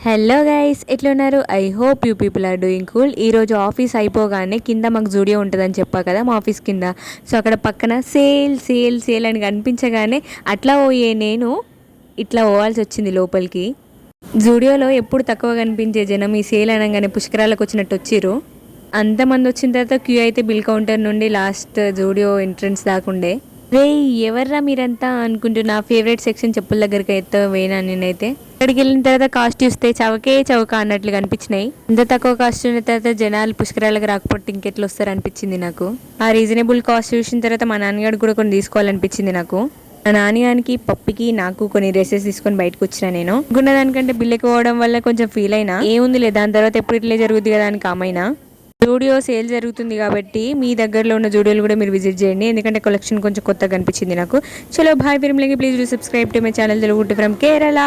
Hello guys, ఎట్లున్నారు? I hope you people are doing cool. ఈరోజు office అయిపోగానే కింద మాకు జూడియో ఉంటుందని చెప్పా కదా మా ఆఫీస్ కింద. సో అక్కడ పక్కన సేల్ సేల్ సేల్ అని కనిపించగానే అట్లా పోయే నేను ఇట్లా పోవాల్సి వచ్చింది లోపలికి. జూడియోలో ఎప్పుడు తక్కువ కనిపించే జనం ఈ సేల్ అనగానే పుష్కరాలకు వచ్చినట్టు వచ్చిర్రు. అంతమంది వచ్చిన తర్వాత క్యూ అయితే బిల్ కౌంటర్ నుండి లాస్ట్ జూడియో ఎంట్రన్స్ దాకుండే. రే, ఎవర్రా మీరంతా అనుకుంటున్నా ఫేవరెట్ సెక్షన్ చెప్పుల దగ్గరికి అయితే పోయినా నేనైతే. అక్కడికి వెళ్ళిన తర్వాత కాస్ట్ చూస్తే చవకే చవక అన్నట్లు కనిపించినాయి. ఇంత తక్కువ కాస్ట్ ఉన్న తర్వాత జనాలు పుష్కరాలకు రాకపోతే ఇంకెట్లా వస్తారు అనిపించింది నాకు. ఆ రీజనబుల్ కాస్ట్ చూసిన తర్వాత మా నాన్నగారు కూడా కొన్ని తీసుకోవాలనిపించింది నాకు. మా నాన్నగానికి పప్పికి నాకు కొన్ని డ్రెస్సెస్ తీసుకొని బయటకు వచ్చిన నేను. అనుకున్న దానికంటే బిల్ ఎక్కువ అవడం వల్ల కొంచెం ఫీల్ అయినా ఏముంది లేదు, దాని తర్వాత ఎప్పుడు ఇట్లే జరుగుతుంది కదా అని కామైనా. జూడియో సేల్ జరుగుతుంది కాబట్టి మీ దగ్గరలో ఉన్న జూడియోలు కూడా మీరు విజిట్ చేయండి, ఎందుకంటే కలెక్షన్ కొంచెం కొత్తగా కనిపించింది నాకు. చలో bye, please do subscribe to my channel Telugu from Kerala.